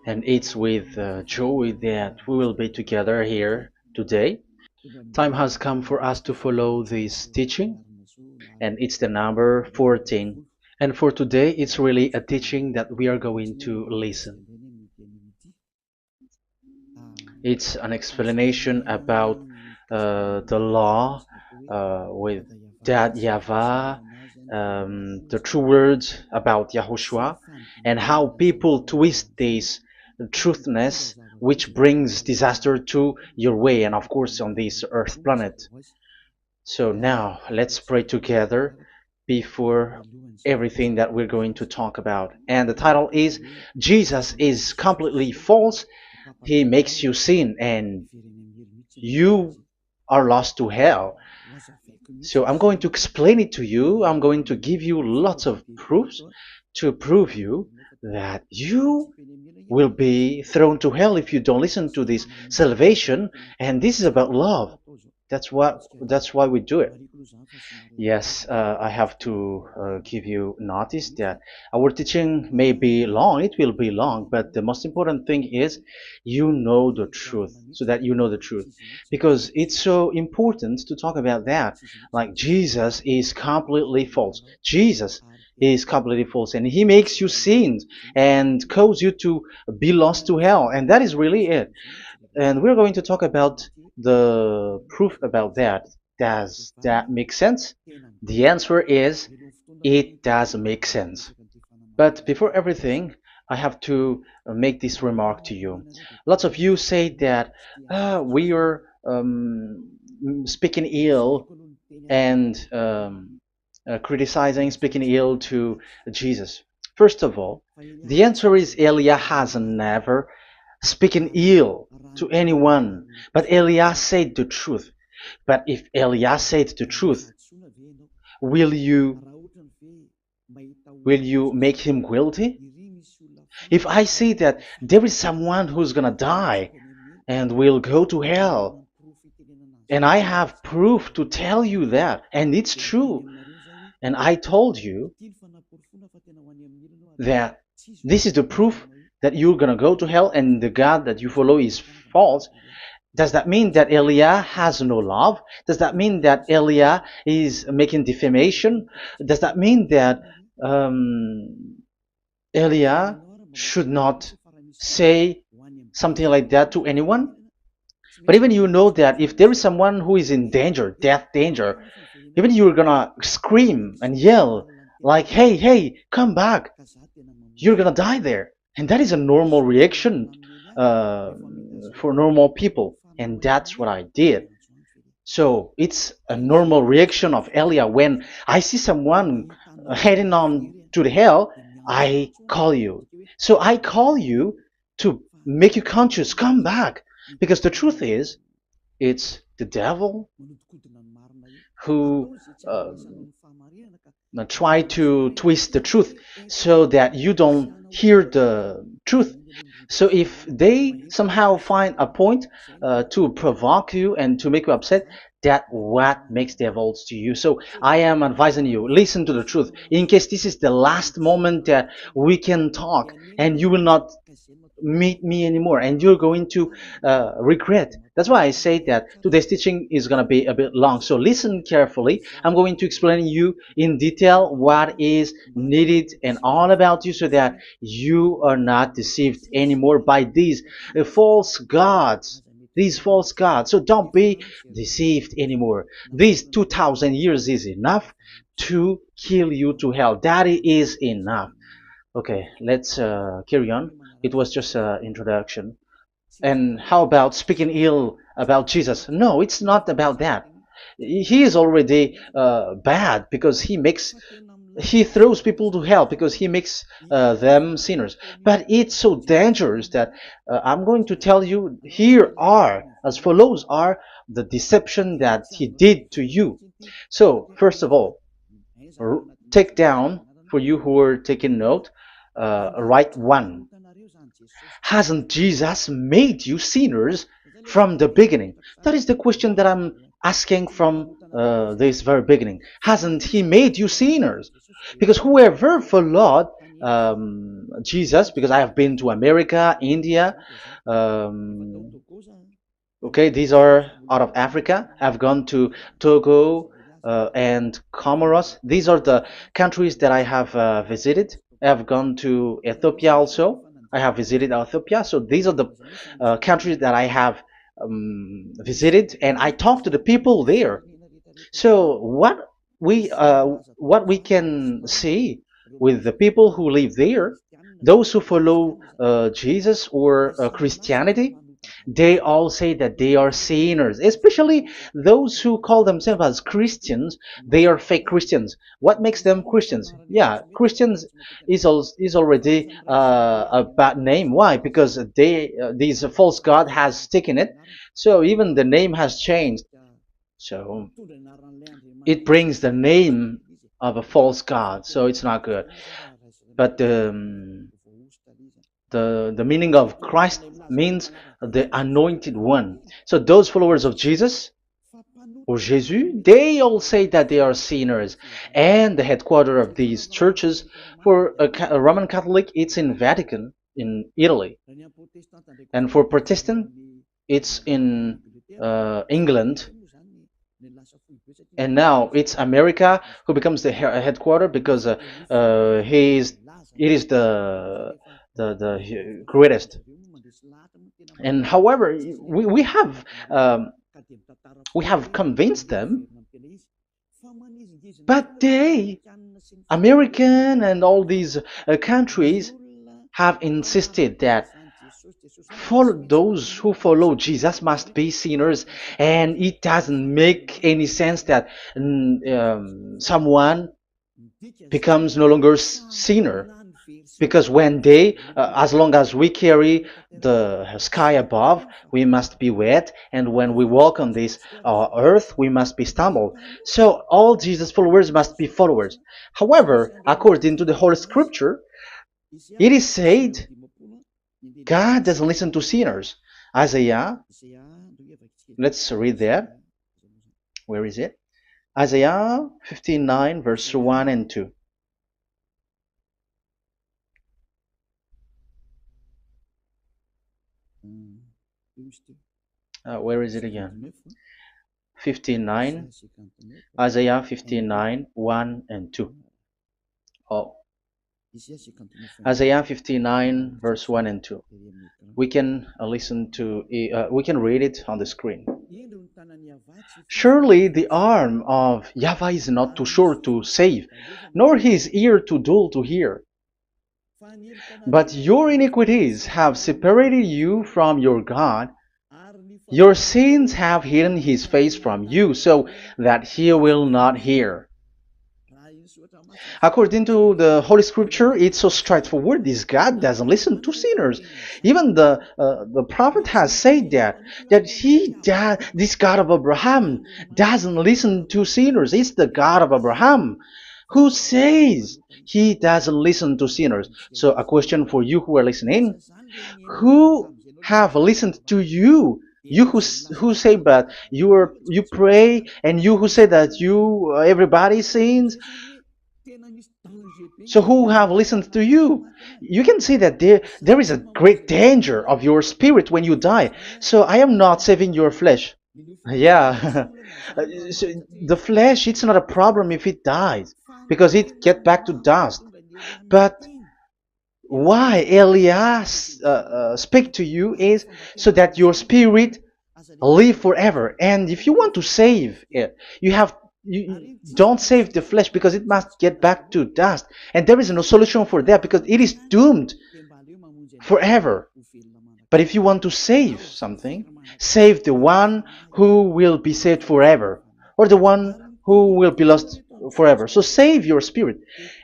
and it's with joy that we will be together here today. Time has come for us to follow this teaching, and it's the number 14. And for today, it's really a teaching that we are going to listen. It's an explanation about the law with that YAHVAH, the true words about YAHOSHUAH, and how people twist this truthness which brings disaster to your way and of course on this earth planet. So now let's pray together before everything that we're going to talk about. And the title is Jesus is completely false. He makes you sin and you are lost to hell. So I'm going to explain it to you. I'm going to give you lots of proofs to prove you that you will be thrown to hell if you don't listen to this salvation. And this is about love. That's why we do it. Yes, I have to give you notice that our teaching may be long, it will be long, but the most important thing is you know the truth, so that you know the truth. Because it's so important to talk about that. Like Jesus is completely false. Jesus is completely false, and he makes you sin and cause you to be lost to hell, and that is really it. And we're going to talk about the proof about that. Does that make sense? The answer is it does make sense. But before everything, I have to make this remark to you. Lots of you say that we are speaking ill and criticizing, speaking ill to Jesus. First of all, the answer is Elia has never speaking ill to anyone, but Elia said the truth. But if Elia said the truth, will you will you make him guilty? If I say that there is someone who's gonna die and will go to hell, and I have proof to tell you that, and it's true, and I told you that this is the proof that you're gonna go to hell and the God that you follow is false, does that mean that Elia has no love? Does that mean that Elia is making defamation? Does that mean that um, Elia should not say something like that to anyone? But even you know that if there is someone who is in danger, death danger, even you're gonna scream and yell like, "Hey, hey, come back! You're gonna die there." And that is a normal reaction uh, for normal people, and that's what I did. So it's a normal reaction of Elia. When I see someone heading on to the hell, I call you. So I call you to make you conscious, come back. Because the truth is, it's the devil who try to twist the truth so that you don't hear the truth. So if they somehow find a point to provoke you and to make you upset, that what makes devils to you. So I am advising you, listen to the truth. In case this is the last moment that we can talk and you will not meet me anymore and you're going to regret. That's why I say that today's teaching is going to be a bit long, so listen carefully. I'm going to explain you in detail what is needed and all about you so that you are not deceived anymore by false gods these false gods. So don't be deceived anymore. These 2000 years is enough to kill you to hell. That is enough. Okay, let's carry on. It was just an introduction. And how about speaking ill about Jesus? No, it's not about that. He is already bad because he throws people to hell because he makes them sinners. But it's so dangerous that I'm going to tell you here are as follows are the deception that he did to you. So first of all, take down for you who are taking note. Write one. Hasn't Jesus made you sinners from the beginning? That is the question that I'm asking from this very beginning. Hasn't he made you sinners? Because whoever followed Jesus, because I have been to America, India. Okay, these are out of Africa. I've gone to Togo and Comoros. These are the countries that I have visited. I've gone to Ethiopia also. I have visited Ethiopia. So these are the countries that I have visited, and I talked to the people there. So what we can see with the people who live there, those who follow Jesus or Christianity, they all say that they are sinners, especially those who call themselves as Christians. They are fake Christians. What makes them Christians? Yeah, Christians is already a bad name. Why? Because these false god has taken it. So even the name has changed. So it brings the name of a false god. So it's not good. But the meaning of Christ means the anointed one. So those followers of Jesus or Jesus, they all say that they are sinners. And the headquarters of these churches for a Roman Catholic, it's in Vatican in Italy, and for Protestant, it's in England. And now it's America who becomes the headquarter because he is it is the greatest. And however, we have we have convinced them, but they, American and all these countries, have insisted that for those who follow Jesus must be sinners, and it doesn't make any sense that someone becomes no longer sinner, because when they as long as we carry the sky above, we must be wet, and when we walk on this earth, we must be stumbled. So all Jesus followers must be followers. However, according to the Holy Scripture, it is said God doesn't listen to sinners. Isaiah, let's read that. Where is it? Isaiah 59, verse 1 and 2. Where is it again? 59, Isaiah 59, 1 and 2. Oh, Isaiah 59, verse 1 and 2. We can we can read it on the screen. Surely the arm of Yahweh is not too short to save, nor his ear too dull to hear. But your iniquities have separated you from your God. Your sins have hidden his face from you, so that he will not hear. According to the Holy Scripture, it's so straightforward. This God doesn't listen to sinners. Even the prophet has said that this God of Abraham doesn't listen to sinners. It's the God of Abraham who says he doesn't listen to sinners. So a question for you who are listening: who have listened to you? You who say that you pray, and you who say that you everybody sins. So who have listened to you? You can see that there is a great danger of your spirit when you die. So I am not saving your flesh. Yeah. So the flesh, it's not a problem if it dies, because it get back to dust. But why Elias speak to you is so that your spirit live forever. And if you want to save it, you don't save the flesh, because it must get back to dust, and there is no solution for that because it is doomed forever. But if you want to save something, save the one who will be saved forever, or the one who will be lost forever. So save your spirit.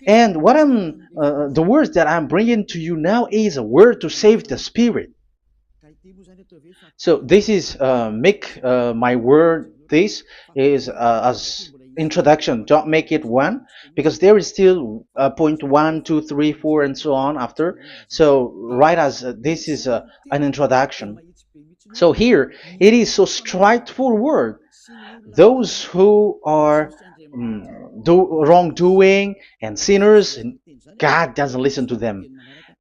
And the words that I'm bringing to you now is a word to save the spirit. So this is make my word. This is as introduction. Don't make it one, because there is still point 1, 2, 3, 4, and so on after. So write as this is an introduction. So here it is so straightforward. Those who are wrongdoing and sinners, and God doesn't listen to them.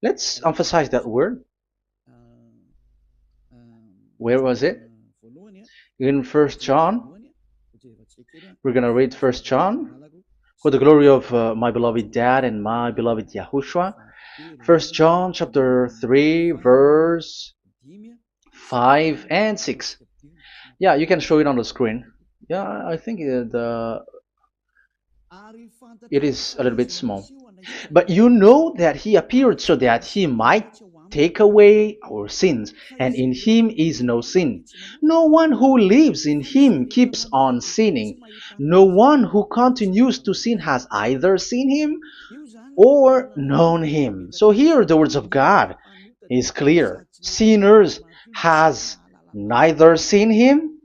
Let's emphasize that word. Where was it? In First John. We're gonna read First John. For the glory of my beloved Dad and my beloved Yahushua. First John chapter 3 verse 5 and 6. Yeah, you can show it on the screen. Yeah, I think it is a little bit small. But you know that he appeared so that he might take away our sins, and in him is no sin. No one who lives in him keeps on sinning. No one who continues to sin has either seen him or known him. So here the words of God is clear. Sinners has neither seen him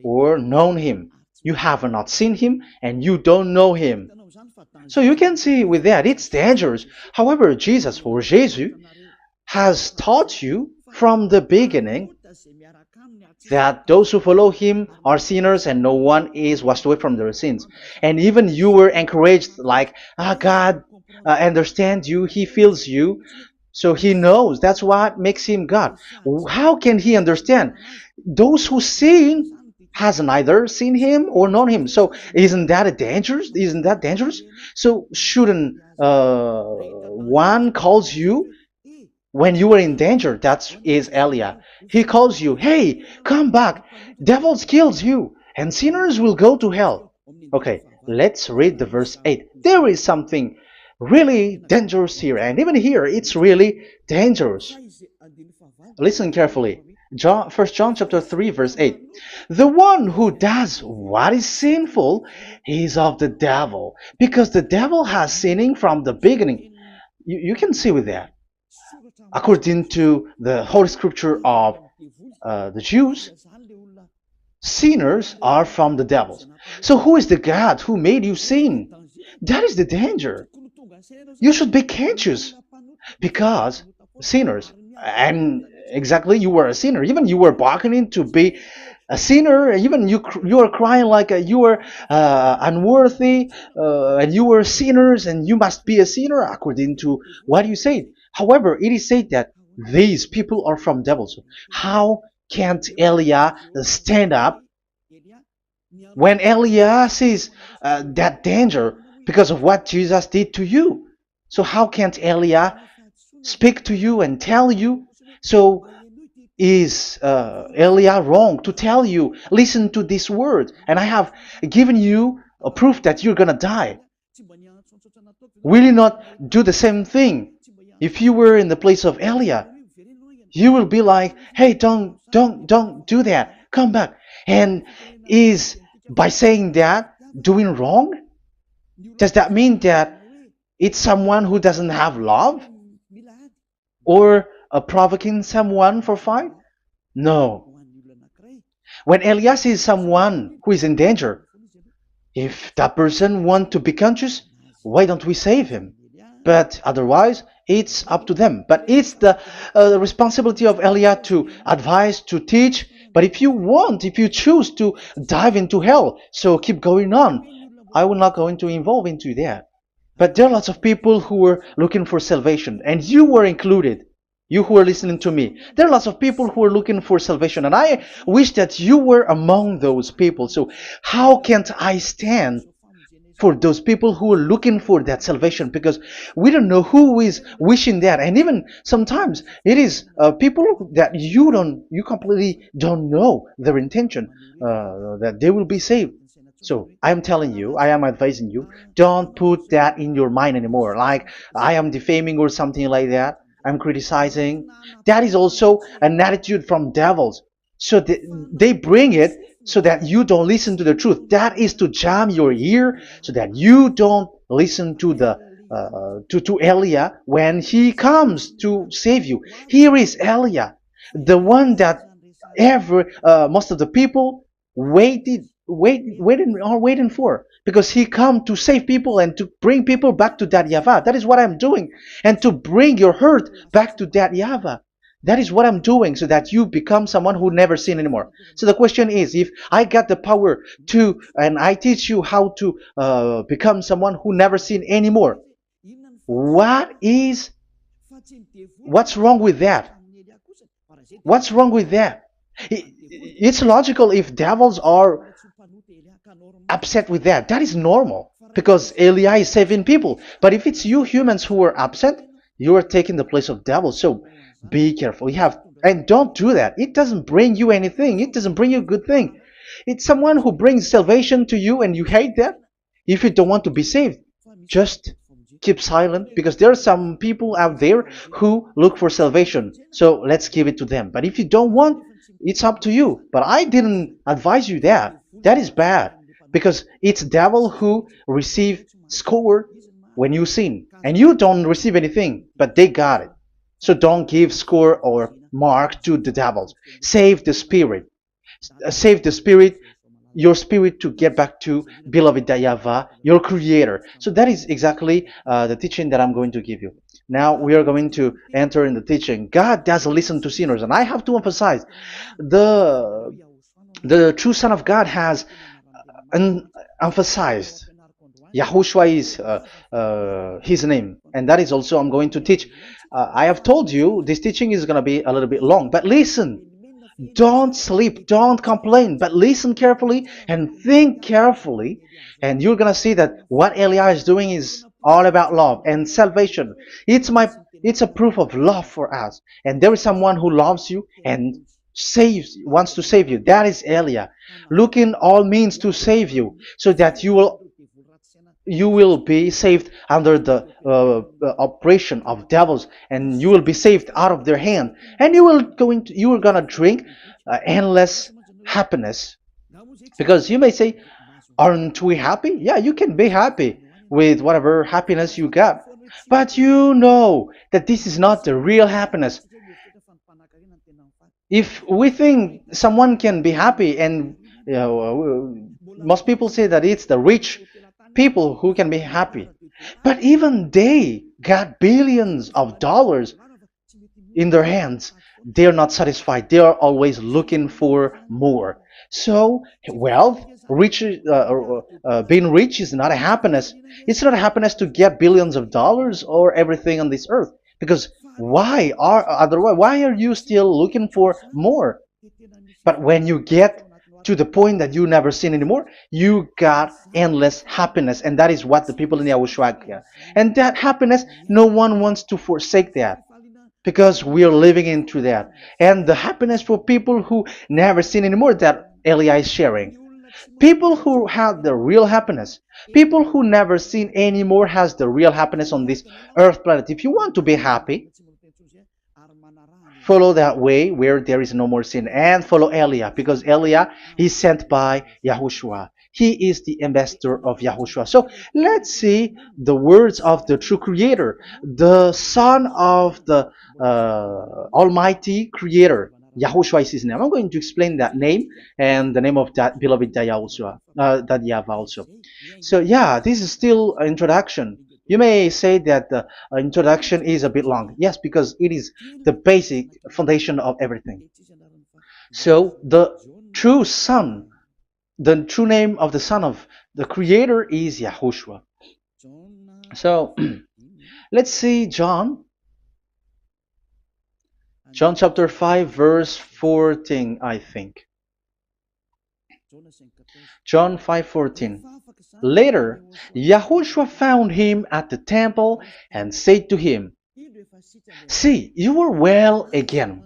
or known him. You have not seen him and you don't know him. So you can see with that it's dangerous. However, Jesus or Jesus has taught you from the beginning that those who follow him are sinners and no one is washed away from their sins. And even you were encouraged like, God understands you, he feels you, so he knows. That's what makes him God. How can he understand? Those who sin has neither seen him or known him. So isn't that a dangerous? Isn't that dangerous? So shouldn't one calls you when you were in danger? That is Elia. He calls you, hey, come back. Devils kills you, and sinners will go to hell. Okay, let's read the verse 8. There is something really dangerous here, and even here it's really dangerous. Listen carefully. First John chapter 3 verse 8. The one who does what is sinful is of the devil, because the devil has sinning from the beginning. You can see with that. According to the Holy Scripture of the Jews, sinners are from the devils. So who is the God who made you sin? That is the danger. You should be conscious, because sinners, and exactly you were a sinner, even you were bargaining to be a sinner, even you are crying like you were unworthy, and you were sinners and you must be a sinner according to what you said. However, it is said that these people are from devils. How can't Elia stand up when Elia sees that danger because of what Jesus did to you? So how can't Elia speak to you and tell you? So is Elia wrong to tell you, listen to this word, and I have given you a proof that you're gonna die? Will you not do the same thing? If you were in the place of Elia, you will be like, hey, don't do that, come back. And is by saying that doing wrong? Does that mean that it's someone who doesn't have love? Or provoking someone for fight? No. When Elias is someone who is in danger, if that person wants to be conscious, why don't we save him? But otherwise, it's up to them. But it's the responsibility of Elia to advise, to teach. But if you choose to dive into hell, so keep going on. I will not go into involve into that. But there are lots of people who were looking for salvation, and you were included. You who are listening to me, there are lots of people who are looking for salvation, and I wish that you were among those people. So how can't I stand for those people who are looking for that salvation? Because we don't know who is wishing that, and even sometimes it is people that you completely don't know their intention that they will be saved. So I am telling you, I am advising you, don't put that in your mind anymore, like I am defaming or something like that. I'm criticizing. That is also an attitude from devils. So they bring it so that you don't listen to the truth. That is to jam your ear so that you don't listen to the to Elia when he comes to save you. Here is Elia, the one that most of the people waiting for, because he come to save people and to bring people back to that YAHVAH. That is what I'm doing, and to bring your hurt back to that YAHVAH. That is what I'm doing so that you become someone who never sin anymore. So the question is, if I got the power to, and I teach you how to become someone who never sin anymore, what is, what's wrong with that? What's wrong with that? It's logical if devils are upset with that. That is normal because Eli is saving people. But if it's you humans who are upset, you are taking the place of devils. So be careful. You have, and don't do that. It doesn't bring you anything. It doesn't bring you a good thing. It's someone who brings salvation to you and you hate that. If you don't want to be saved, just keep silent because there are some people out there who look for salvation. So let's give it to them. But if you don't want, it's up to you. But I didn't advise you that. That is bad because it's devil who receive score when you sin and you don't receive anything, but they got it. So don't give score or mark to the devils. Save the spirit. Save the spirit, your spirit, to get back to beloved YAHVAH, your creator. So that is exactly the teaching that I'm going to give you. Now we are going to enter in the teaching. God doesn't listen to sinners, and I have to emphasize the true Son of God has emphasized. Yahushua is his name, and that is also I'm going to teach. I have told you this teaching is going to be a little bit long, but listen. Don't sleep, don't complain, but listen carefully and think carefully, and you're gonna see that what Eliah is doing is all about love and salvation. It's a proof of love for us, and there is someone who loves you and wants to save you. That is Eliah, looking all means to save you, so that you will be saved under the oppression of devils, and you will be saved out of their hand, and you are gonna drink endless happiness. Because you may say, aren't we happy? Yeah, you can be happy with whatever happiness you got, but you know that this is not the real happiness. If we think someone can be happy, and most people say that it's the rich people who can be happy, but even they got billions of dollars in their hands, they're not satisfied. They are always looking for more. So wealth, being rich is not a happiness. It's not a happiness to get billions of dollars or everything on this earth. Because why are you still looking for more? But when you get to the point that you never sin anymore, you got endless happiness, and that is what the people in YAHOSHUAH get. And that happiness, no one wants to forsake that because we are living into that. And the happiness for people who never sin anymore that Eli is sharing. People who have the real happiness, people who never sin anymore has the real happiness on this earth planet. If you want to be happy, follow that way where there is no more sin, and follow Eliah, because Eliah is sent by Yahushua. He is the ambassador of Yahushua. So let's see the words of the true creator, the son of the almighty creator. Yahushua is his name. I'm going to explain that name and the name of that beloved Yahushua, that YAHVAH also. So yeah, this is still an introduction. You may say that the introduction is a bit long. Yes, because it is the basic foundation of everything. So the true son, the true name of the son of the creator is Yahushua. So let's see John chapter 5 verse 14, I think. John 5:14. Later, Yahushua found him at the temple and said to him, "See, you are well again.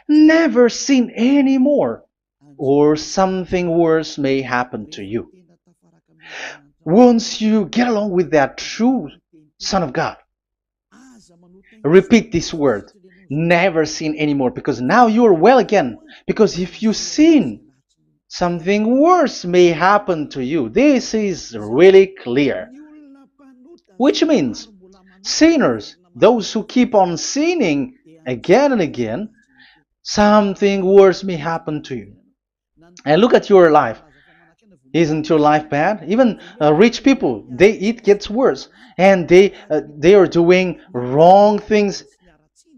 Never sin any more, or something worse may happen to you." Once you get along with that true Son of God, repeat this word. Never sin anymore, because now you are well again. Because if you sin, something worse may happen to you. This is really clear. Which means sinners, those who keep on sinning again and again, something worse may happen to you. And look at your life. Isn't your life bad? Even rich people, it gets worse, and they are doing wrong things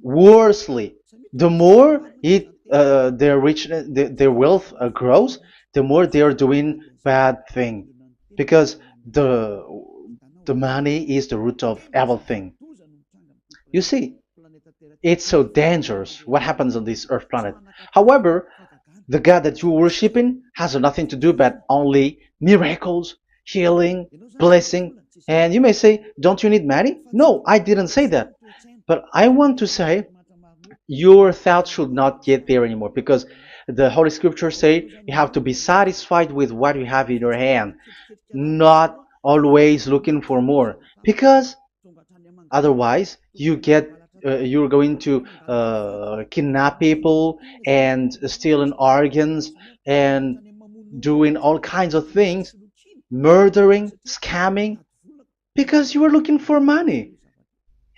worsely. The more their rich, their wealth grows, the more they are doing bad thing, because the the money is the root of everything. You see, it's so dangerous what happens on this earth planet. However, the God that you're worshiping has nothing to do but only miracles, healing, blessing. And you may say, don't you need money? No, I didn't say that. But I want to say your thoughts should not get there anymore, because the Holy Scriptures say you have to be satisfied with what you have in your hand, not always looking for more, because otherwise you're going to kidnap people and stealing organs and doing all kinds of things, murdering, scamming, because you are looking for money,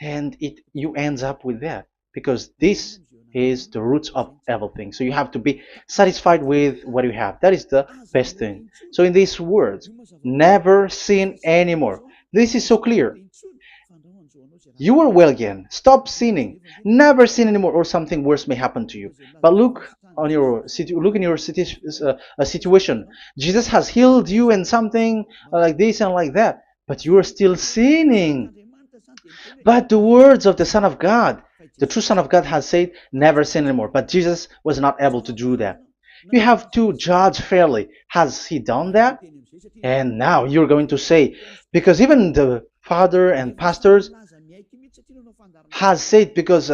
and it you ends up with that, because this is the roots of everything. So you have to be satisfied with what you have. That is the best thing. So in these words, never sin anymore. This is so clear. You are well again. Stop sinning. Never sin anymore, or something worse may happen to you. But look in your situation. Jesus has healed you and something like this and like that, but you are still sinning. But the words of the Son of God, the true Son of God, has said, never sin anymore. But Jesus was not able to do that. You have to judge fairly. Has he done that? And now you're going to say, because even the father and pastors has said, because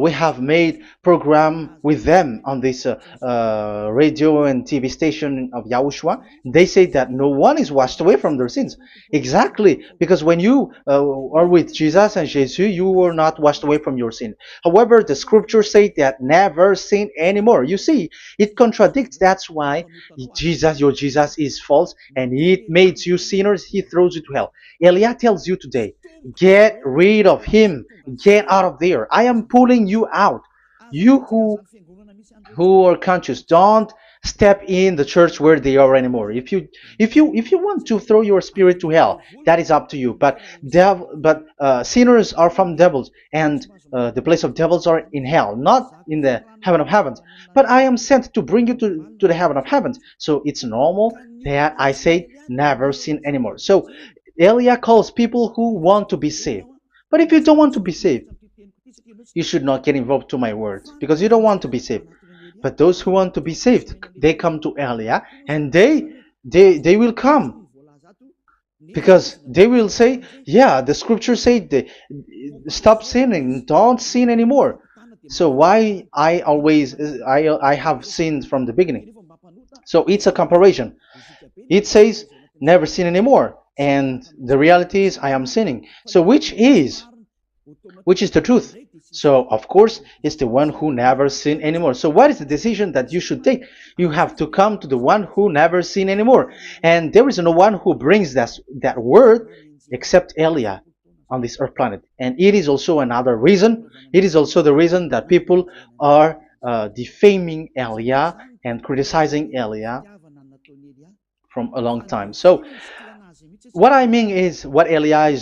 we have made program with them on this radio and TV station of Yahushua. They say that no one is washed away from their sins. Exactly, because when you are with Jesus and Jesus, you were not washed away from your sin. However, the scriptures say that never sin anymore. You see, it contradicts. That's why your Jesus is false, and it makes you sinners. He throws you to hell. Elia tells you today, get rid of him. Get out of there. I am pulling you out. You who are conscious, don't step in the church where they are anymore. If you want to throw your spirit to hell, that is up to you. But sinners are from devils, and the place of devils are in hell, not in the heaven of heavens. But I am sent to bring you to the heaven of heavens. So it's normal that I say never sin anymore. So Elia calls people who want to be saved. But if you don't want to be saved, you should not get involved to my words, because you don't want to be saved. But those who want to be saved, they come to Elia, and they will come, because they will say, yeah, the scriptures say they, stop sinning, don't sin anymore. So why I have sinned from the beginning? So it's a comparison. It says never sin anymore, and the reality is I am sinning. So which is the truth? So, of course, it's the one who never sinned anymore. So, what is the decision that you should take? You have to come to the one who never sinned anymore. And there is no one who brings that word except Elia on this earth planet. And it is also another reason. It is also the reason that people are defaming Elia and criticizing Elia from a long time. So, what I mean is what Elia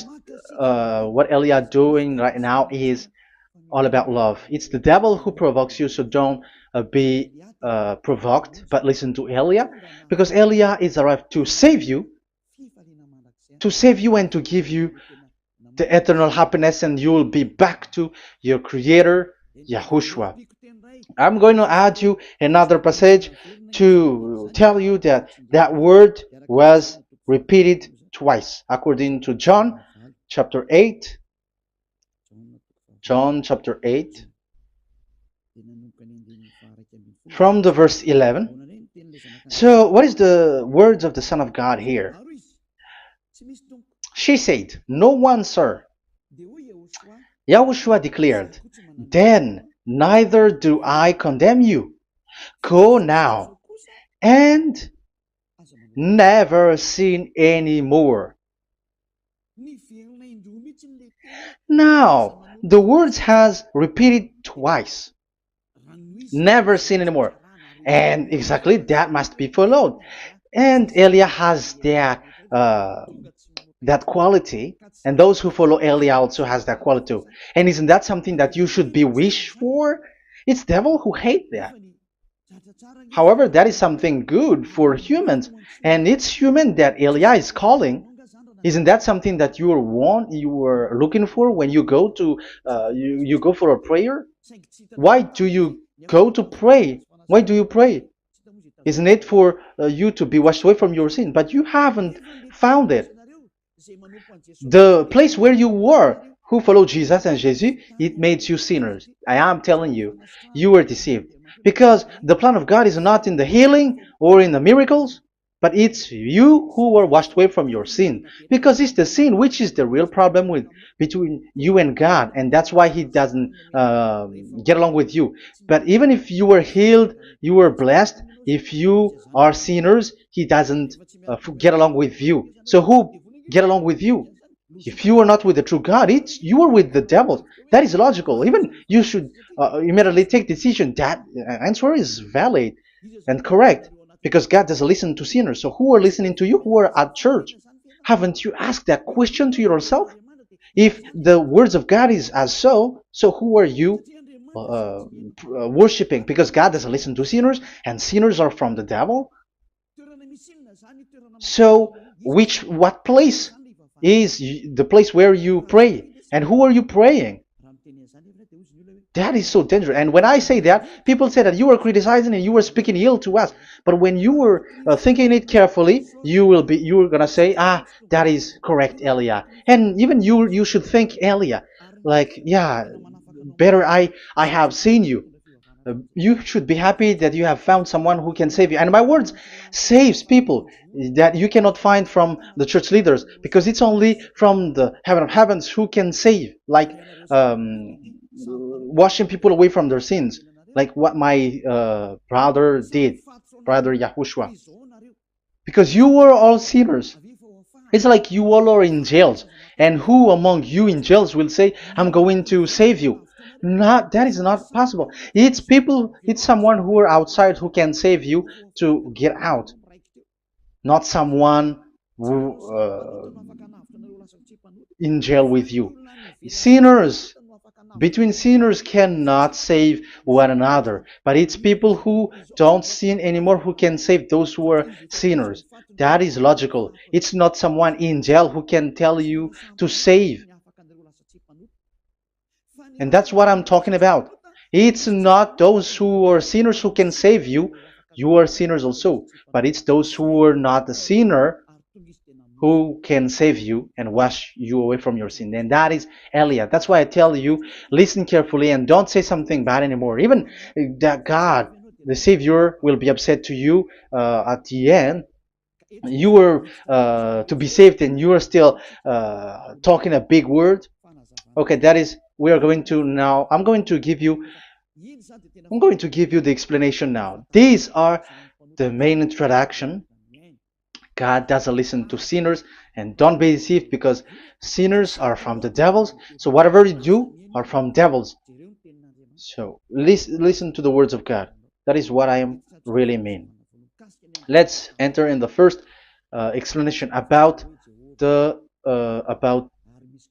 doing right now is all about love. It's the devil who provokes you, so don't be provoked, but listen to Elia, because Elia is arrived to save you and to give you the eternal happiness, and you will be back to your Creator, Yahushua. I'm going to add you another passage to tell you that that word was repeated twice, according to chapter 8, John chapter 8, from the verse 11. So, what is the words of the Son of God here? She said, no one, sir. Yahushua declared, then neither do I condemn you. Go now and never sin anymore. Now, the words has repeated twice. Never sin anymore. And exactly that must be followed. And Elia has that quality, and those who follow Elia also has that quality too. And isn't that something that you should be wish for? It's devil who hate that. However, that is something good for humans, and it's human that Elia is calling. Isn't that something that you were looking for when you go to you go for a prayer? Why do you go to pray? Why do you pray? Isn't it for you to be washed away from your sin? But you haven't found it. The place where you were, who followed Jesus and Jesus, it made you sinners. I am telling you, you were deceived. Because the plan of God is not in the healing or in the miracles, but it's you who were washed away from your sin. Because it's the sin which is the real problem with between you and God, and that's why He doesn't get along with you. But even if you were healed, you were blessed. If you are sinners, He doesn't get along with you. So who get along with you? If you are not with the true God, it's you are with the devil. That is logical. Even you should immediately take decision. That answer is valid and correct because God doesn't listen to sinners. So who are listening to you? Who are at church? Haven't you asked that question to yourself? If the words of God is as so who are you worshiping? Because God doesn't listen to sinners, and sinners are from the devil. So, what place is the place where you pray? And who are you praying? That is so dangerous. And when I say that, people say that you are criticizing and you are speaking ill to us. But when you were thinking it carefully, you are gonna say, ah, that is correct, Elia. And even you should think Elia, like, yeah, better I have seen you. You should be happy that you have found someone who can save you. And my words saves people that you cannot find from the church leaders because it's only from the heaven of heavens who can save, like washing people away from their sins, like what my brother did, brother Yahushua. Because you were all sinners. It's like you all are in jails. And who among you in jails will say, I'm going to save you? Not that is not possible. It's people, it's someone who are outside who can save you to get out, not someone who in jail with you. Sinners between sinners cannot save one another, but it's people who don't sin anymore who can save those who are sinners. That is logical. It's not someone in jail who can tell you to save. And that's what I'm talking about. It's not those who are sinners who can save you. You are sinners also. But it's those who are not a sinner who can save you and wash you away from your sin. And that is Elia. That's why I tell you, listen carefully and don't say something bad anymore. Even that God, the Savior, will be upset to you at the end. You were to be saved and you are still talking a big word. Okay, that is, we are going to now, I'm going to give you the explanation now. These are the main introduction. God doesn't listen to sinners, and don't be deceived because sinners are from the devils. So whatever you do are from devils. So listen to the words of God. That is what I am really mean. Let's enter in the first explanation about the about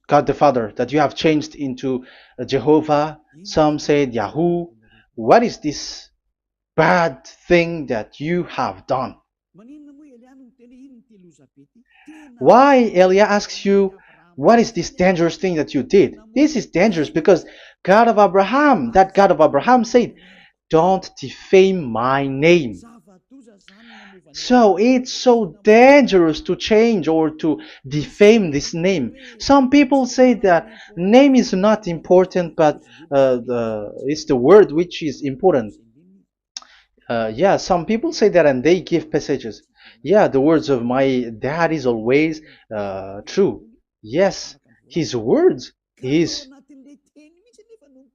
God the Father that you have changed into Jehovah. Some said Yahoo. What is this bad thing that you have done? Why Elia asks you, what is this dangerous thing that you did? This is dangerous because God of Abraham, that God of Abraham said, don't defame my name. So it's so dangerous to change or to defame this name. Some people say that name is not important, but it's the word which is important. Yeah, some people say that and they give passages. Yeah, the words of my dad is always true. Yes, his words is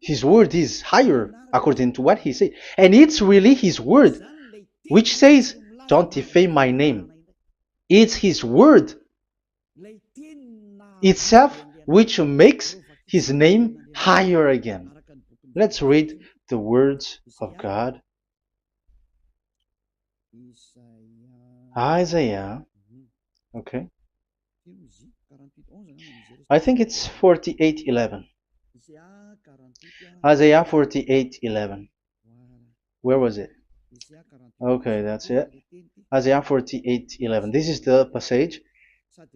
his word is higher according to what he said. And it's really his word which says, don't defame my name. It's his word itself which makes his name higher again. Let's read the words of God. Isaiah. Okay. I think it's 48:11. Isaiah 48:11. Where was it? Okay, that's it. Isaiah 48:11. This is the passage.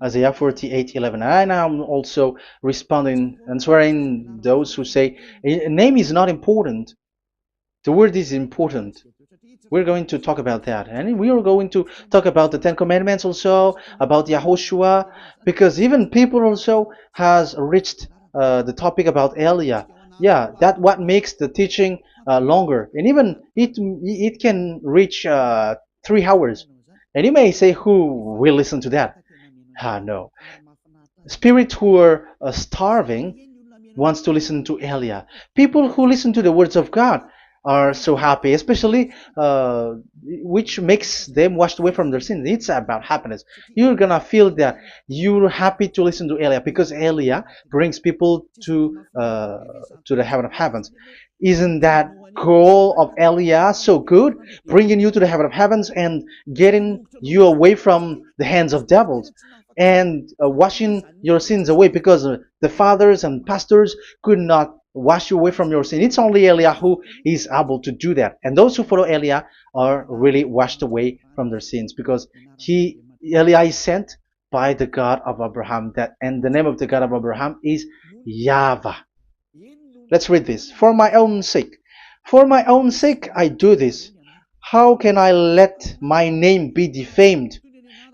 Isaiah 48:11. And I'm also responding, answering those who say a name is not important. The word is important. We're going to talk about that, and we are going to talk about the Ten Commandments also, about Yahushua, because even people also has reached the topic about Elia. Yeah, that what makes the teaching longer, and even it can reach 3 hours. And you may say, who will listen to that? Ah, no. Spirits who are starving wants to listen to Elia. People who listen to the words of God are so happy, especially which makes them washed away from their sins. It's about happiness. You're gonna feel that you're happy to listen to Elia because Elia brings people to the heaven of heavens. Isn't that goal of Elia so good, bringing you to the heaven of heavens and getting you away from the hands of devils? And washing your sins away because the fathers and pastors could not wash you away from your sin. It's only Elia who is able to do that. And those who follow Elia are really washed away from their sins because Elia is sent by the God of Abraham. And the name of the God of Abraham is YAHVAH. Let's read this. For my own sake. For my own sake I do this. How can I let my name be defamed?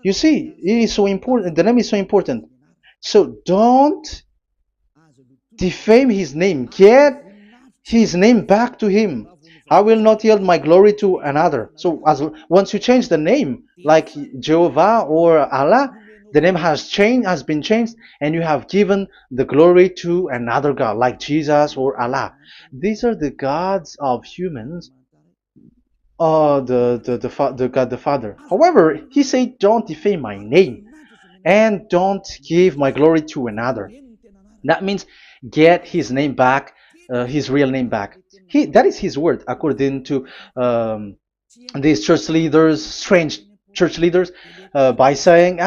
You see, it is so important. The name is so important. So don't defame his name. Get his name back to him. I will not yield my glory to another. So once you change the name, like Jehovah or Allah, the name has been changed, and you have given the glory to another God, like Jesus or Allah. These are the gods of humans, the God the Father. However, he said, "Don't defame my name, and don't give my glory to another." That means get his name back, his real name back. That is his word, according to these church leaders, strange church leaders, by saying,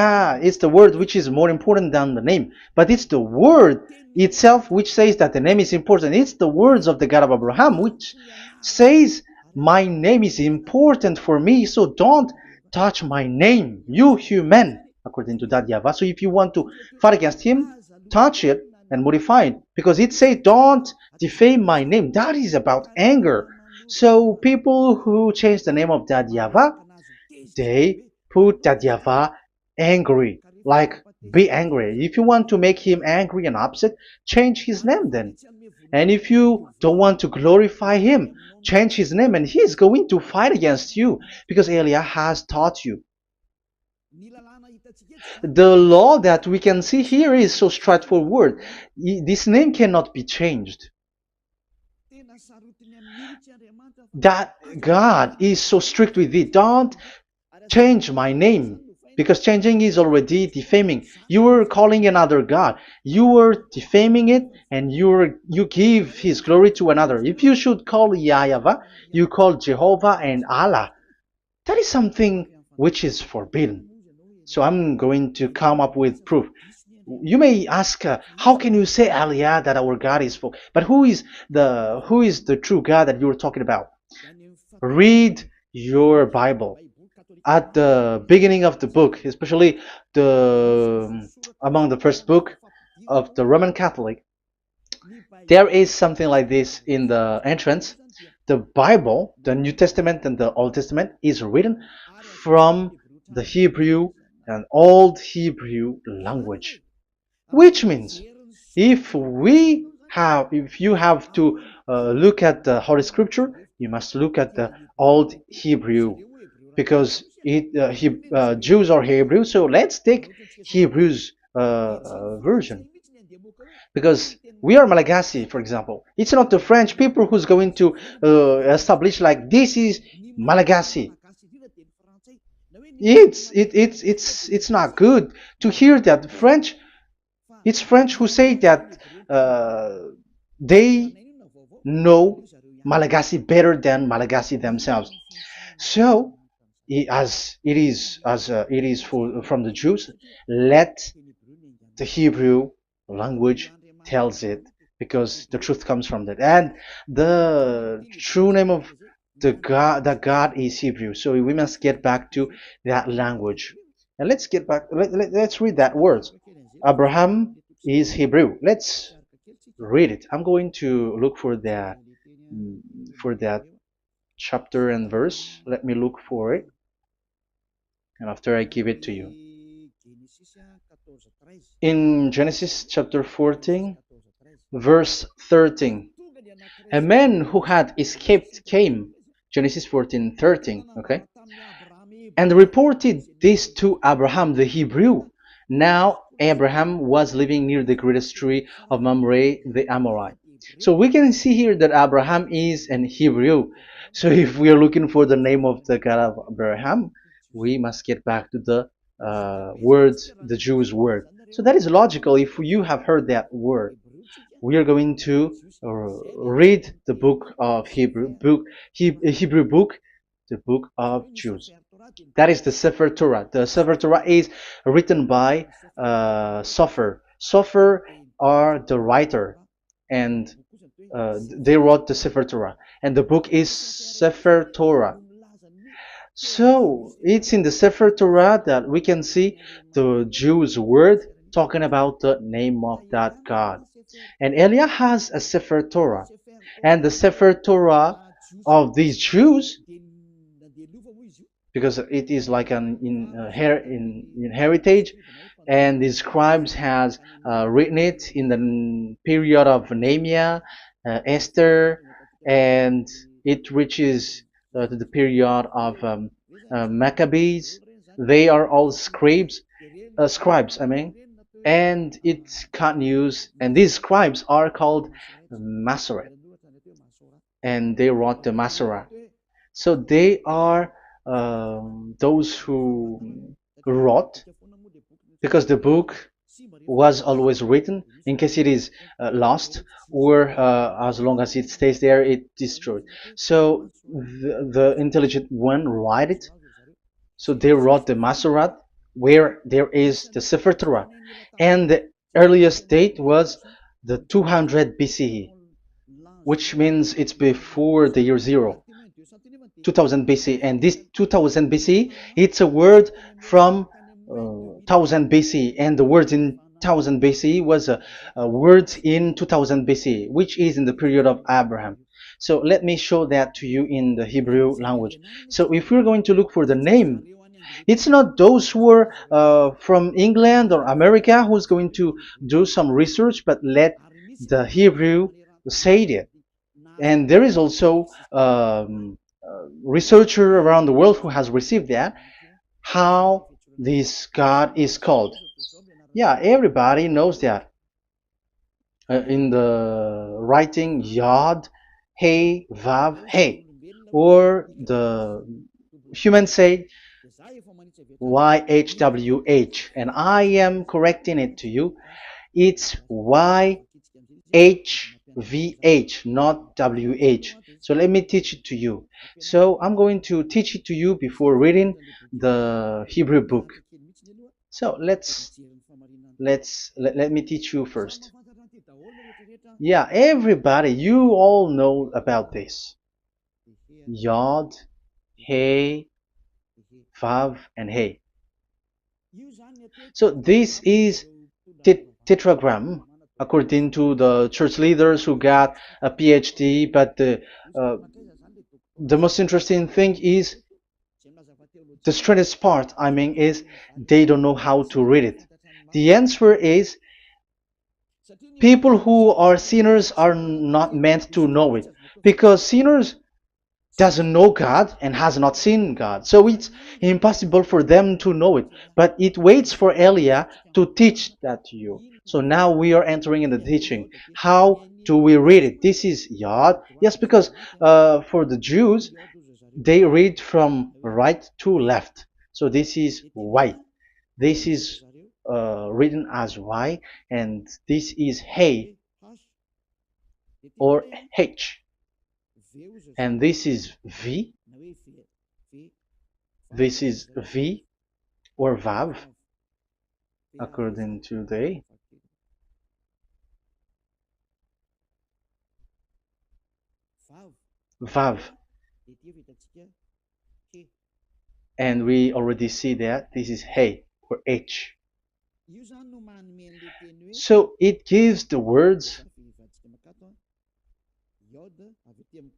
it's the word which is more important than the name. But it's the word itself which says that the name is important. It's the words of the God of Abraham which says, my name is important for me, so don't touch my name, you human, according to that YAHVAH. So if you want to fight against him, touch it and modify it, because it says, don't defame my name. That is about anger. So people who change the name of that YAHVAH, they put that YAHVAH angry, like be angry. If you want to make him angry and upset, change his name then. And if you don't want to glorify him, change his name, and he's going to fight against you, because Elia has taught you. The law that we can see here is so straightforward. This name cannot be changed. That God is so strict with it. Don't change my name, because changing is already defaming. You are calling another God. You are defaming it, and you give his glory to another. If you should call YAHVAH, you call Jehovah and Allah. That is something which is forbidden. So I'm going to come up with proof. You may ask, how can you say, Aliyah, that our God is full? But who is the true God that you're talking about? Read your Bible. At the beginning of the book, especially among the first book of the Roman Catholic, there is something like this in the entrance. The Bible, the New Testament and the Old Testament, is written from the Hebrew and Old Hebrew language, which means if you have to look at the Holy Scripture, you must look at the Old Hebrew, because Jews are Hebrew. So let's take Hebrew's version, because we are Malagasy, for example. It's not the French people who's going to establish like this is Malagasy. It's not good to hear that French. It's French who say that they know Malagasy better than Malagasy themselves. So, as it is from the Jews, let the Hebrew language tells it, because the truth comes from that. And the true name of the God is Hebrew. So we must get back to that language. And let's get back. Let's read that word. Abraham is Hebrew. Let's read it. I'm going to look mm, for that chapter and verse. Let me look for it, and after I give it to you. In Genesis chapter 14, verse 13, a man who had escaped came, Genesis 14:13, okay, and reported this to Abraham the Hebrew. Now Abraham was living near the greatest tree of Mamre the Amorite. So we can see here that Abraham is an Hebrew. So if we are looking for the name of the God of Abraham, we must get back to the word, the Jews' word. So that is logical. If you have heard that word, we are going to read the book of Hebrew book, the book of Jews. That is the Sefer Torah. The Sefer Torah is written by Sofer. Sofer are the writer, and they wrote the Sefer Torah, and the book is Sefer Torah. So it's in the Sefer Torah that we can see the Jews' word talking about the name of that God. And Elia has a Sefer Torah, and the Sefer Torah of these Jews, because it is like an in heritage, and the scribes has written it in the period of Nehemiah, Esther, and it reaches to the period of Maccabees. They are all scribes, I mean, and it continues, and these scribes are called Masoret, and they wrote the Masorah. So they are those who wrote, because the book was always written in case it is lost, or as long as it stays there, it destroyed. So the intelligent one write it. So they wrote the Masorat, where there is the Sefer Torah, and the earliest date was the 200 BCE, which means it's before the year zero. 2000 BC, and this 2000 BC, it's a word from 1000 BC, and the word in 1000 BC was a word in 2000 BC, which is in the period of Abraham. So let me show that to you in the Hebrew language. So if we're going to look for the name, it's not those who are from England or America who's going to do some research, but let the Hebrew say it. And there is also researcher around the world who has received that, how this God is called. Yeah, everybody knows that. In the writing Yod, Hey, Vav, Hey, or the human say YHWH, and I am correcting it to you. It's YHVH, not WH. So let me teach it to you. So I'm going to teach it to you before reading the Hebrew book. So let me teach you first. Yeah, everybody, you all know about this. Yod, Hey, Vav, and Hey. So this is tetragram, according to the church leaders who got a PhD. But the most interesting thing is, the strangest part, I mean, is they don't know how to read it. The answer is, people who are sinners are not meant to know it, because sinners doesn't know God and has not seen God. So it's impossible for them to know it. But it waits for Elia to teach that to you. So now we are entering in the teaching. How do we read it? This is Yod. Yes, because for the Jews, they read from right to left. So this is Y. This is written as Y, and this is Hey or H. And this is V. This is V or Vav, according to they. Vav. And we already see that this is Hey or H. So it gives the words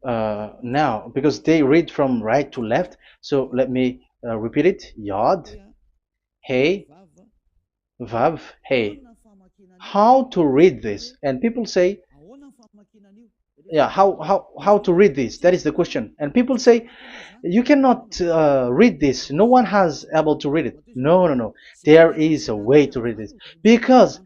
now because they read from right to left. So let me repeat it. Yod, Hey, Vav, Hey. How to read this? And people say, yeah, how to read this? That is the question. And people say, you cannot read this. No one has able to read it. No, no, no. There is a way to read this because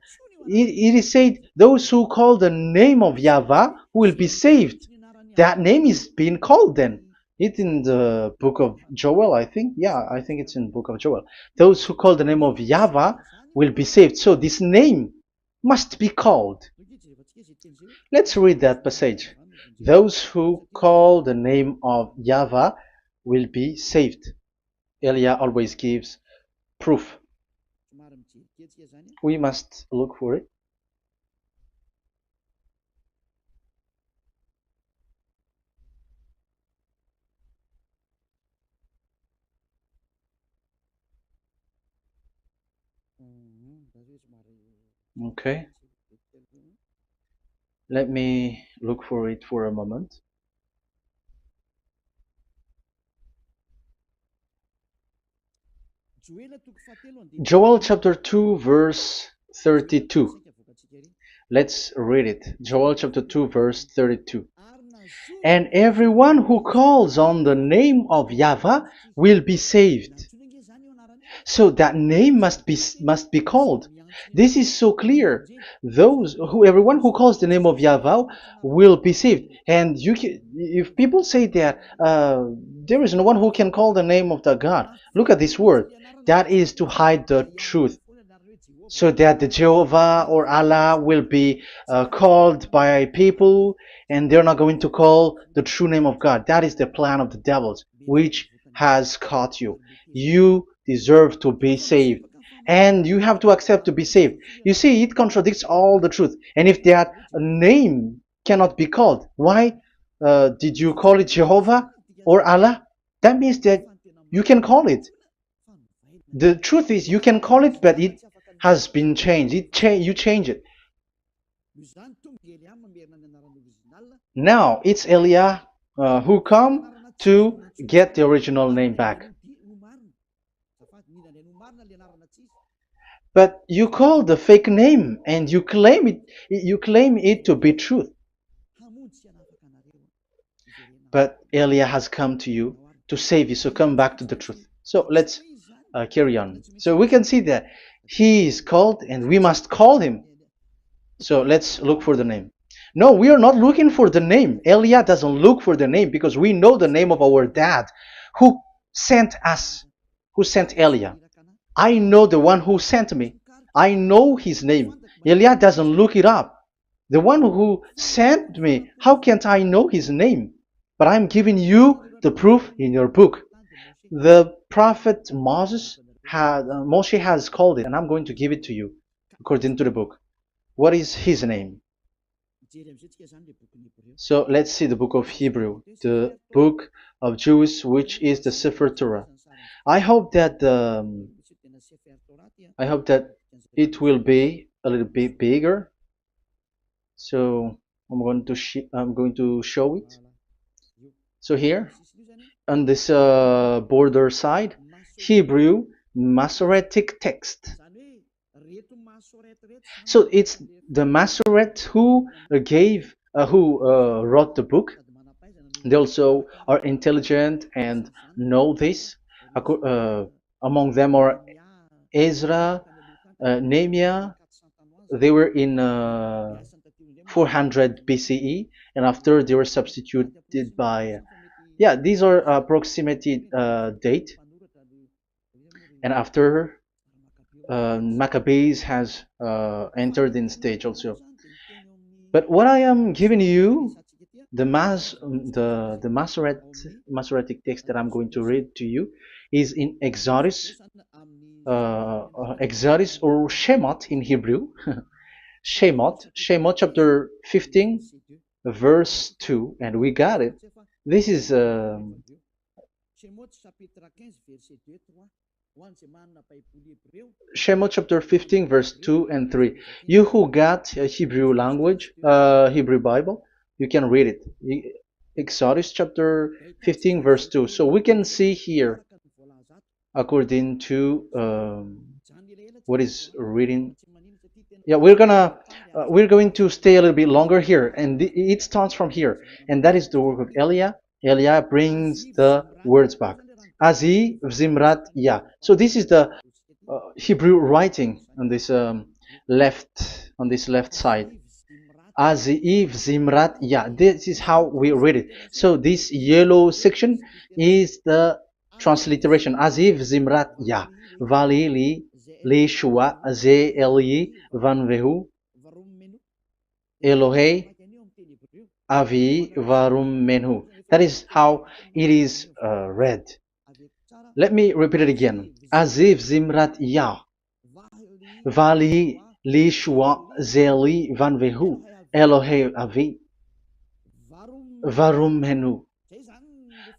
it is said, those who call the name of Yahweh will be saved. That name is being called then. It's in the book of Joel, I think. Yeah, I think it's in the book of Joel. Those who call the name of Yahweh will be saved. So this name must be called. Let's read that passage. Those who call the name of Yahweh will be saved. Elia always gives proof. We must look for it. Okay. Let me look for it for a moment. Joel chapter 2 verse 32. Let's read it. Joel chapter 2 verse 32. And everyone who calls on the name of Yahweh will be saved. So that name must be called. This is so clear. Everyone who calls the name of Yahweh will be saved. And if people say that there is no one who can call the name of the God, look at this word. That is to hide the truth, so that the Jehovah or Allah will be called by people, and they're not going to call the true name of God. That is the plan of the devils, which has caught you. You deserve to be saved, and you have to accept to be saved. You see, it contradicts all the truth. And if that name cannot be called, why did you call it Jehovah or Allah? That means that you can call it. The truth is, you can call it, but it has been changed. You change it. Now it's Elia who come to get the original name back. But you call the fake name and you claim it to be truth. But Elia has come to you to save you, so come back to the truth. So let's carry on. So we can see that he is called and we must call him. So let's look for the name. No, we are not looking for the name. Elia doesn't look for the name because we know the name of our dad who sent us, who sent Elia. I know the one who sent me. I know his name. Elia doesn't look it up. The one who sent me, how can't I know his name? But I'm giving you the proof in your book. The prophet Moses Moshe has called it, and I'm going to give it to you according to the book. What is his name? So let's see the book of Hebrew, the book of Jews, which is the Sefer Torah. I hope that it will be a little bit bigger. So I'm going to show it. So here on this border side, Hebrew Masoretic text. So it's the Masoret who wrote the book. They also are intelligent and know this. Among them are Ezra, Nehemiah. They were in 400 BCE, and after they were substituted by, these are approximated date. And after Maccabees has entered in stage also. But what I am giving you, the Masoretic text that I'm going to read to you is in Exodus, Exodus or Shemot in Hebrew. Shemot chapter 15, verse 2, and we got it. This is Shemot chapter 15, verse 2 and 3. You who got a Hebrew language, Hebrew Bible, you can read it. Exodus chapter 15, verse 2. So we can see here, according to what is reading. Yeah, we're going to stay a little bit longer here, and it starts from here, and that is the work of Eliah. Eliah brings the words back. Azi Zimrat Ya. So this is the Hebrew writing on this left side. Aziv Zimrat Ya. This is how we read it. So this yellow section is the transliteration. Aziv Zimrat Ya. Valili Leshua Ze Eli Vanvehu Elohei Avi Varum Menhu. That is how it is read. Let me repeat it again. Aziv Zimrat Ya. Vali Lishwa Zeli Vanvehu Elohei Avi Varum Menhu.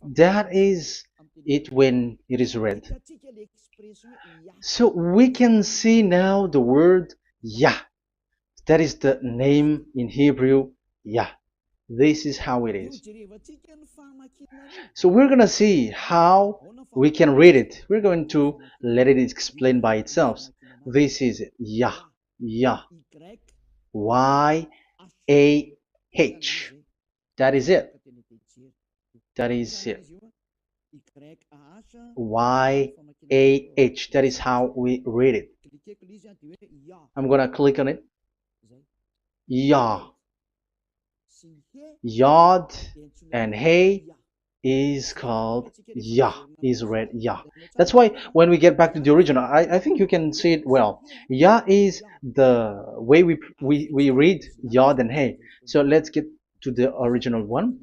That is it when it is read. So we can see now the word Yah. That is the name in Hebrew, Yah. This is how it is. So we're going to see how we can read it. We're going to let it explain by itself. This is it. Yah. Yah. Y-A-H. That is it. That is it. Y-A-H. That is how we read it. I'm going to click on it. Yah. Yod and Hey is called Yah, is read Yah. That's why when we get back to the original, I think you can see it well. Yah is the way we read Yod and Hey. So let's get to the original one.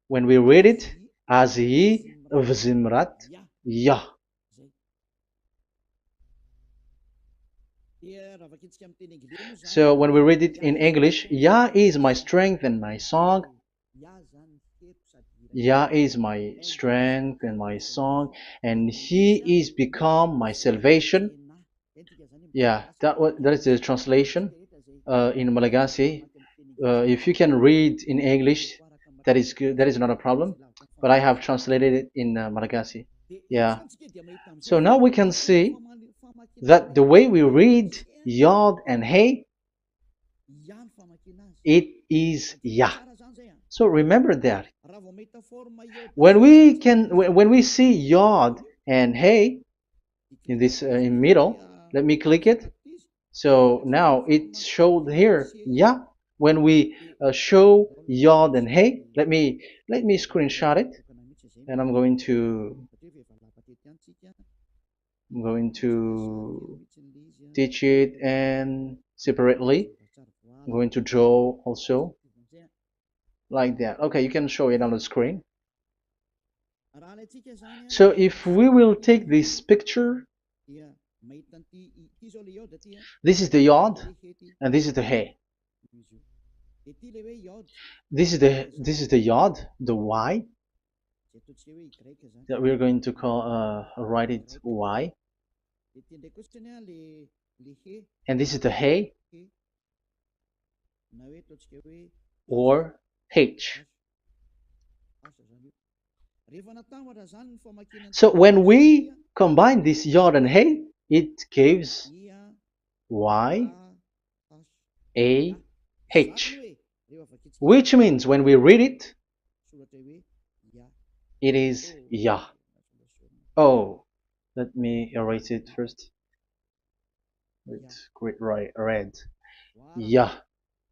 When we read it, Azi Vzimrat Yah. So when we read it in English, Yah is my strength and my song. Yah is my strength and my song, and He is become my salvation. Yeah, that is the translation in Malagasy. If you can read in English, that is good. That is not a problem. But I have translated it in Malagasy. Yeah. So now we can see that the way we read Yod and Hey, it is Yah. So remember that. When we see Yod and Hey in this in middle, let me click it. So now it showed here Yah. When we show Yod and Hey, let me screenshot it, and I'm going to teach it and separately. I'm going to draw also like that. Okay, you can show it on the screen. So if we will take this picture, this is the Yod and this is the Hey. This is the Yod, the Y, that we're going to call write it Y. And this is the Hey or H. So when we combine this Yod and Hey, it gives Y A H, which means when we read it, it is Yah. Oh, let me erase it first with great red. Yah.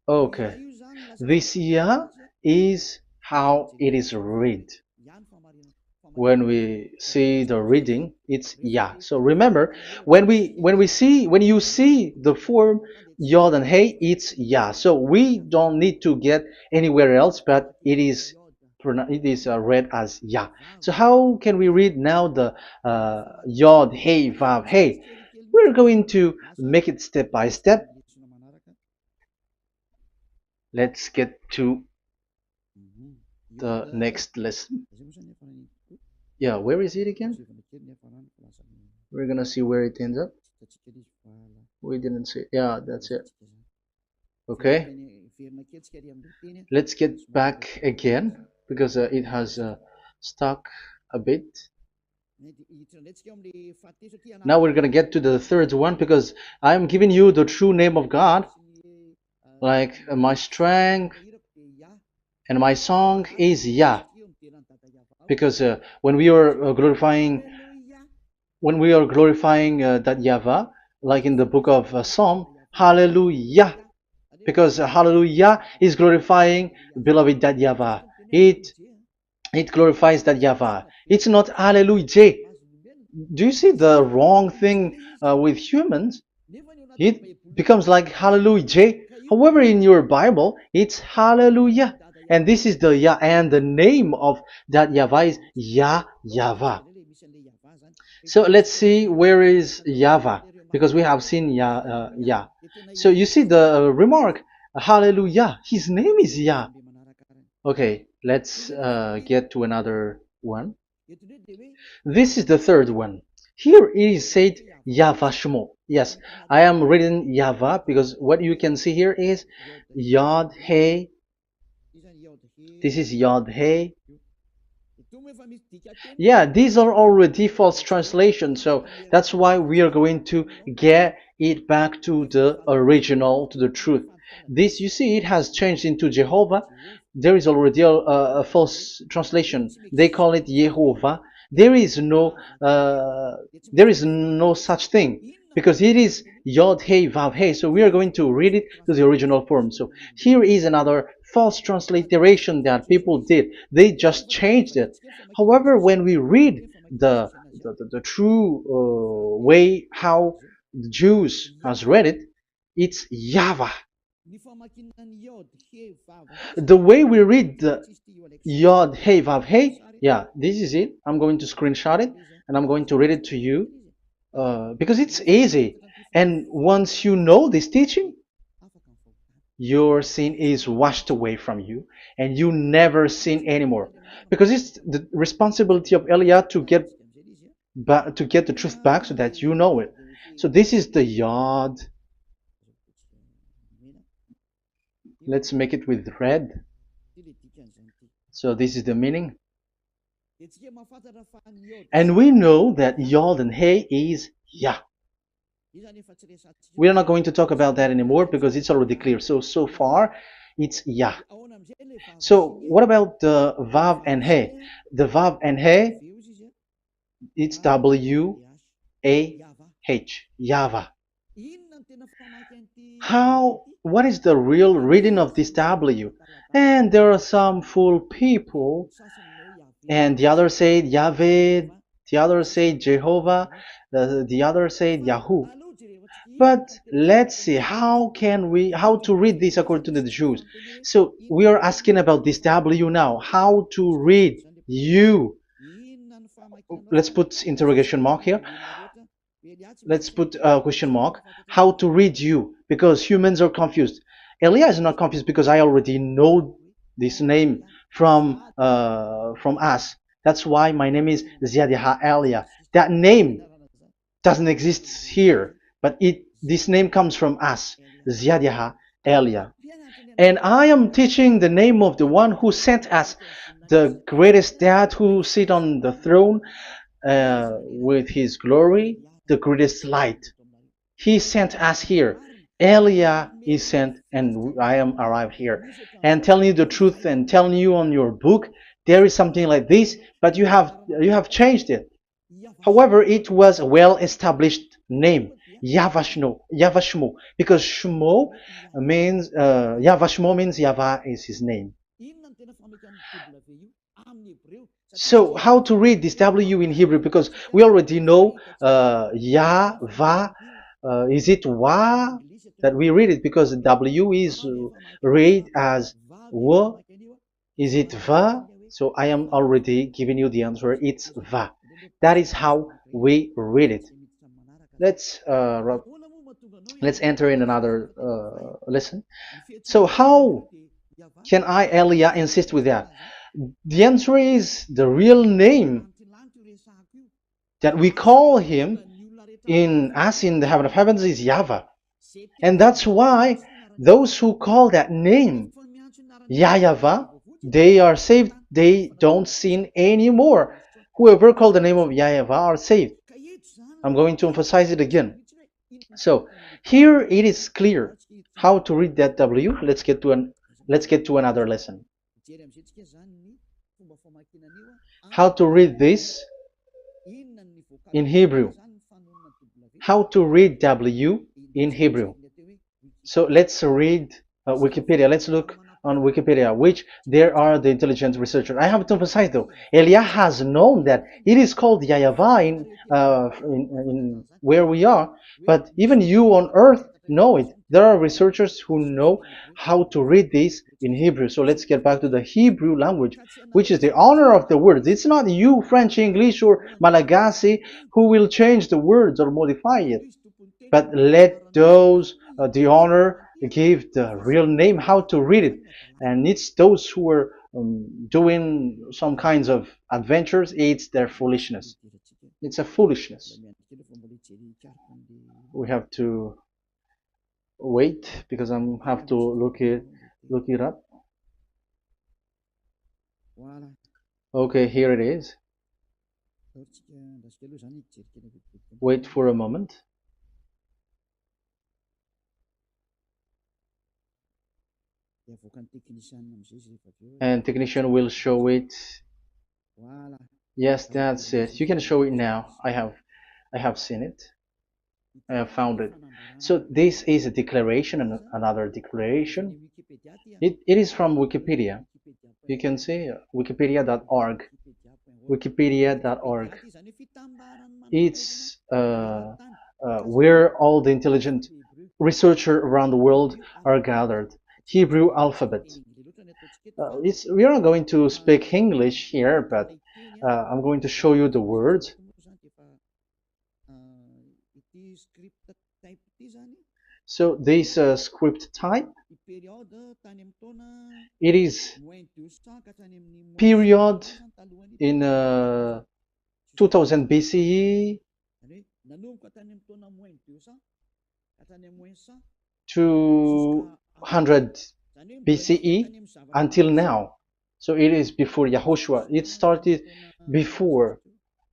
Okay. This Yah is how it is read. When we see the reading, it's Yah. So remember, when you see the form Yod and Hey, it's Yah. So we don't need to get anywhere else, but it is read as Yah. So how can we read now the Yod, Hey, Vav, Hey? We're going to make it step by step. Let's get to the next lesson. Yeah, where is it again? We're gonna see where it ends up. We didn't see. Yeah, that's it. Okay, let's get back again because it has stuck a bit. Now we're gonna get to the third one because I'm giving you the true name of God, like my strength and my song is Yah, because when we are glorifying that Yahvah, like in the book of Psalm, Hallelujah, because Hallelujah is glorifying beloved that Yahvah. It glorifies that Yahvah. It's not Hallelujah. Do you see the wrong thing with humans? It becomes like Hallelujah. However, in your Bible, it's Hallelujah. And this is the Yah, and the name of that Yahvah is Yahvah. So let's see where is Yahvah, because we have seen Yah. So you see the remark, Hallelujah. His name is Yah. Okay, let's get to another one. This is the third one. Here it is said YAHVAH. Yes, I am reading Yahvah because what you can see here is Yod Hey. This is Yod Hey. Yeah, these are already false translations, so that's why we are going to get it back to the original, to the truth. This, you see, it has changed into Jehovah. There is already a false translation. They call it Yehovah. There is no, there is no such thing because it is Yod Hey Vav Hey. So we are going to read it to the original form. So here is another false transliteration that people did. They just changed it. However, when we read the true way how the Jews has read it, it's Yahvah. The way we read the Yod Hey Vav Hey, yeah, this is it. I'm going to screenshot it and I'm going to read it to you because it's easy. And once you know this teaching, your sin is washed away from you and you never sin anymore, because it's the responsibility of Eliah to get the truth back so that you know it. So this is the Yod. Let's make it with red. So this is the meaning, and we know that Yod and Hey is Yah. We are not going to talk about that anymore because it's already clear. So far, it's Yah. So what about the Vav and He? The Vav and He, it's W-A-H, Yahvah. What is the real reading of this W? And there are some fool people, and the others say Yahweh, the others say Jehovah, the others say Yahoo. But let's see how to read this according to the Jews. So we are asking about this W now. How to read you? Let's put interrogation mark here. Let's put a question mark. How to read you? Because humans are confused. Elia is not confused because I already know this name from us. That's why my name is Ziadiha Elia. That name doesn't exist here, but this name comes from us, Ziadiha Elia. And I am teaching the name of the one who sent us, the greatest dad who sit on the throne with his glory, the greatest light. He sent us here. Elia is sent, and I am arrived here. And telling you the truth and telling you on your book, there is something like this, but you have changed it. However, it was a well-established name, YAHVAH, because Shmo means YAHVAH means Yahvah is his name. So how to read this W in Hebrew? Because we already know Yahvah. Is it Wa that we read it? Because W is read as W. Is it Va? So I am already giving you the answer. It's Va. That is how we read it. Let's enter in another lesson. So how can I, Elia, insist with that? The answer is the real name that we call him in as in the heaven of heavens is YAHVAH. And that's why those who call that name YAHVAH, they are saved. They don't sin anymore. Whoever called the name of YAHVAH are saved. I'm going to emphasize it again. So here it is clear how to read that W. Let's get to another lesson. How to read this in Hebrew. How to read W in Hebrew. So let's read Wikipedia. Let's look on Wikipedia, which there are the intelligent researchers. I have to emphasize though, Elia has known that it is called YAHVAH in where we are, but even you on earth know it. There are researchers who know how to read this in Hebrew. So let's get back to the Hebrew language, which is the honor of the words. It's not you, French, English, or Malagasy, who will change the words or modify it. But let those the honor give the real name how to read it, and it's those who are doing some kinds of adventures. It's their foolishness. It's a foolishness. We have to wait because I have to look it up. Okay, here it is. Wait for a moment. And technician will show it. Yes, that's it. You can show it now. I have seen it. I have found it. So this is a declaration and another declaration. It is from Wikipedia. You can see wikipedia.org. Wikipedia.org. It's where all the intelligent researchers around the world are gathered. Hebrew alphabet. We are not going to speak English here, but I'm going to show you the words. So this script type, it is period in 2000 BCE to 100 BCE until now. So it is before Yahushua. It started before.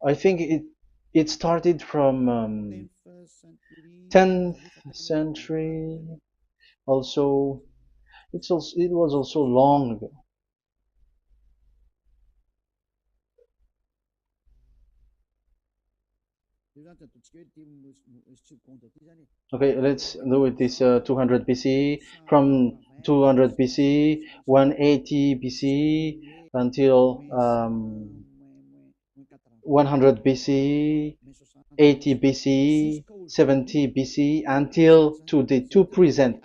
I think it started from 10th century. Also, it was also long ago. Okay, let's do it this 200 BCE, from 200 BCE, 180 BCE until 100 BCE, 80 BCE, 70 BCE until today, to present.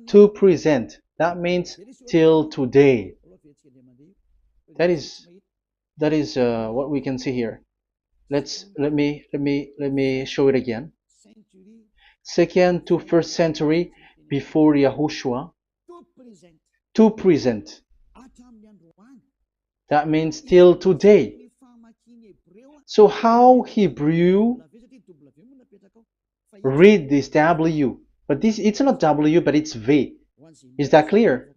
To present. That means till today. That is what we can see here. Let me show it again. Second to first century before Yahushua. To present. That means till today. So how Hebrew read this W? But it's not W, but it's V. Is that clear?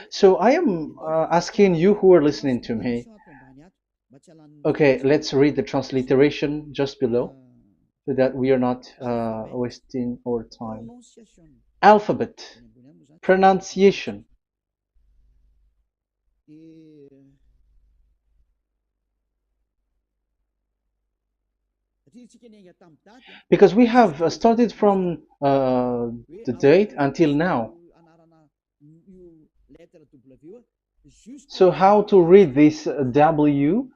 So I am asking you who are listening to me. Okay, let's read the transliteration just below, so that we are not wasting our time. Alphabet, pronunciation. Because we have started from the date until now. So how to read this W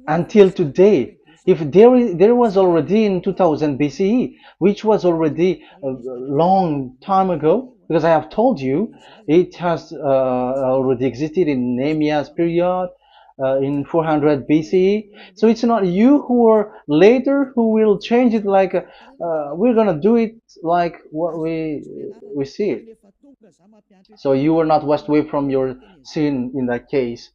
until today? If there was already in 2000 BCE, which was already a long time ago, because I have told you it has already existed in Nehemiah's period, in 400 BCE. So it's not you who are later who will change it, like we're gonna do it like what we see it. So you were not washed away from your sin in that case.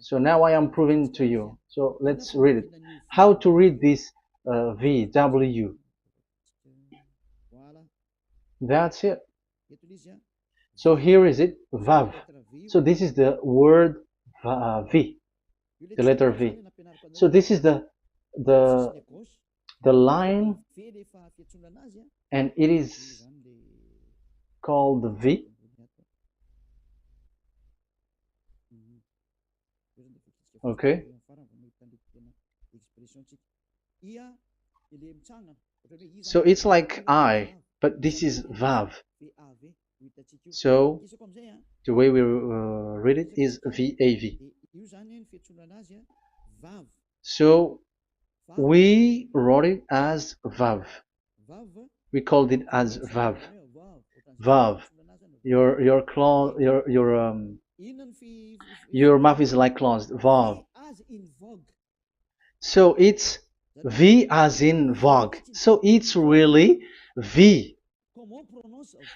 So now I am proving to you. So let's read it. How to read this V, W. That's it. So here is it, Vav. So this is the word V, the letter V. So this is the the line, and it is called the V. Okay. So it's like I, but this is Vav. So the way we read it is VAV. So we wrote it as Vav. We called it as Vav. Vav. Your claw, your mouth is like closed. Vav. So it's V as in Vogue. So it's really V.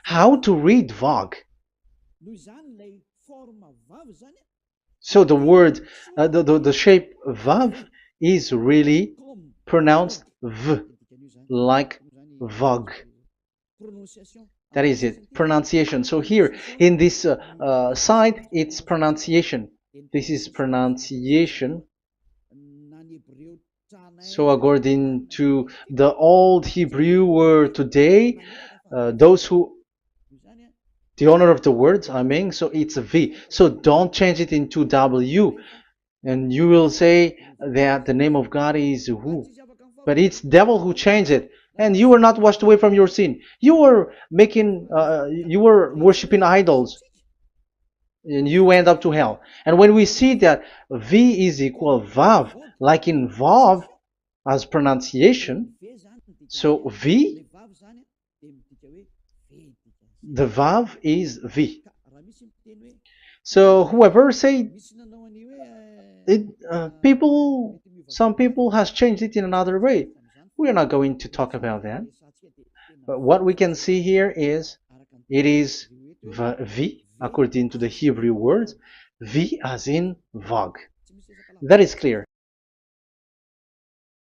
How to read Vogue? So the word, the shape Vav is really pronounced V, like Vogue. That is it, pronunciation. So here in this side, it's pronunciation. This is pronunciation. So according to the old Hebrew word today, those who, the owner of the words, I mean, so it's a V. So don't change it into W. And you will say that the name of God is who? But it's devil who changed it. And you were not washed away from your sin. You were you were worshiping idols. And you end up to hell. And when we see that V is equal Vav, like in Vav, as pronunciation, so V, the Vav is V. So whoever say it, some people has changed it in another way. We are not going to talk about that. But what we can see here is it is V according to the Hebrew words, V as in Vogue. That is clear.